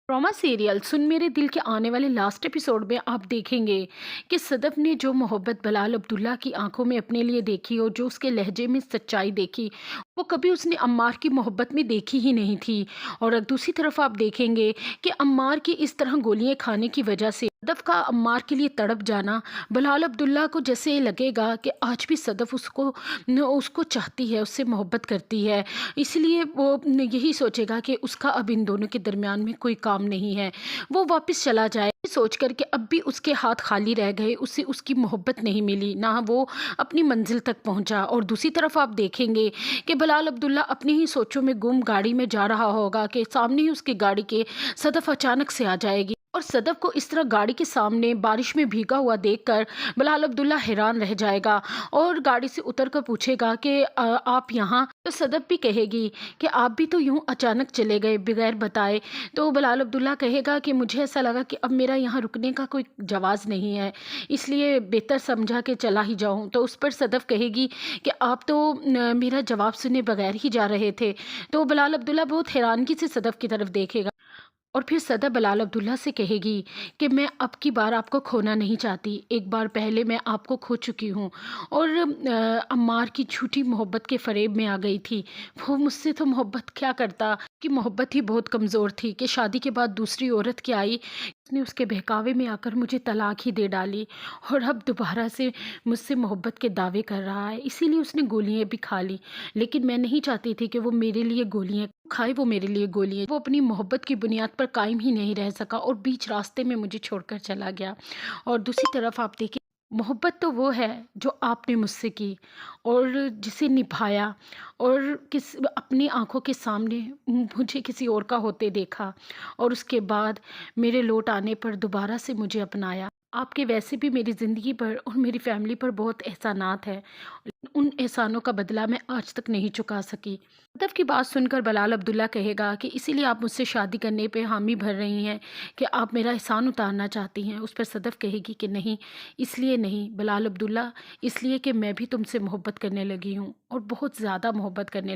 Drama serial सुन मेरे दिल के आने वाले लास्ट एपिसोड में आप देखेंगे कि सदफ ने जो मोहब्बत बलाल अब्दुल्ला की आंखों में अपने लिए देखी और जो उसके लहजे में सच्चाई देखी, वो कभी उसने अम्मार की मोहब्बत में देखी ही नहीं थी। और दूसरी तरफ आप देखेंगे कि अम्मार की इस तरह गोलियां खाने की वजह से सदफ का अम्मार के लिए तड़प जाना, बलाल अब्दुल्ला को जैसे लगेगा कि आज भी सदफ उसको चाहती है, उससे मोहब्बत करती है। इसलिए वो यही सोचेगा कि उसका अब इन दोनों के दरमियान में कोई काम नहीं है, वो वापस चला जाए, सोच कर के अब भी उसके हाथ खाली रह गए, उससे उसकी मोहब्बत नहीं मिली, ना वो अपनी मंजिल तक पहुंचा। और दूसरी तरफ आप देखेंगे कि बलाल अब्दुल्ला अपनी ही सोचों में गुम गाड़ी में जा रहा होगा कि सामने ही उसकी गाड़ी के सदफ अचानक से आ जाएगी और सदफ को इस तरह गाड़ी के सामने बारिश में भीगा हुआ देखकर बलाल अब्दुल्ला हैरान रह जाएगा और गाड़ी से उतर कर पूछेगा कि आप यहाँ? तो सदफ भी कहेगी कि आप भी तो यूं अचानक चले गए बगैर बताए। तो बलाल अब्दुल्ला कहेगा कि मुझे ऐसा लगा कि अब मेरा यहाँ रुकने का कोई जवाज़ नहीं है, इसलिए बेहतर समझा कि चला ही जाऊँ। तो उस पर सदफ कहेगी कि आप तो मेरा जवाब सुने बगैर ही जा रहे थे। तो बलाल अब्दुल्ला बहुत हैरानगी से सदफ की तरफ देखेगा और फिर सदा बलाल अब्दुल्ला से कहेगी कि मैं अब की बार आपको खोना नहीं चाहती, एक बार पहले मैं आपको खो चुकी हूँ और अम्मार की झूठी मोहब्बत के फ़रेब में आ गई थी। वो मुझसे तो मोहब्बत क्या करता, कि मोहब्बत ही बहुत कमज़ोर थी कि शादी के बाद दूसरी औरत क्या आई, उसने उसके बहकावे में आकर मुझे तलाक ही दे डाली और अब दोबारा से मुझसे मोहब्बत के दावे कर रहा है, इसीलिए उसने गोलियां भी खा ली। लेकिन मैं नहीं चाहती थी कि वो मेरे लिए गोलियां खाए, वो मेरे लिए गोलियां, वो अपनी मोहब्बत की बुनियाद पर कायम ही नहीं रह सका और बीच रास्ते में मुझे छोड़कर चला गया। और दूसरी तरफ आप देखिए, मोहब्बत तो वो है जो आपने मुझसे की और जिसे निभाया और किस अपनी आंखों के सामने मुझे किसी और का होते देखा और उसके बाद मेरे लौट आने पर दोबारा से मुझे अपनाया। आपके वैसे भी मेरी ज़िंदगी पर और मेरी फैमिली पर बहुत एहसानात हैं, उन एहसानों का बदला मैं आज तक नहीं चुका सकी। सदफ की बात सुनकर बलाल अब्दुल्ला कहेगा कि इसीलिए आप मुझसे शादी करने पे हामी भर रही हैं कि आप मेरा एहसान उतारना चाहती हैं। उस पर सदफ कहेगी कि नहीं, इसलिए नहीं बलाल अब्दुल्ला, इसलिए कि मैं भी तुमसे मोहब्बत करने लगी हूँ और बहुत ज़्यादा मोहब्बत करने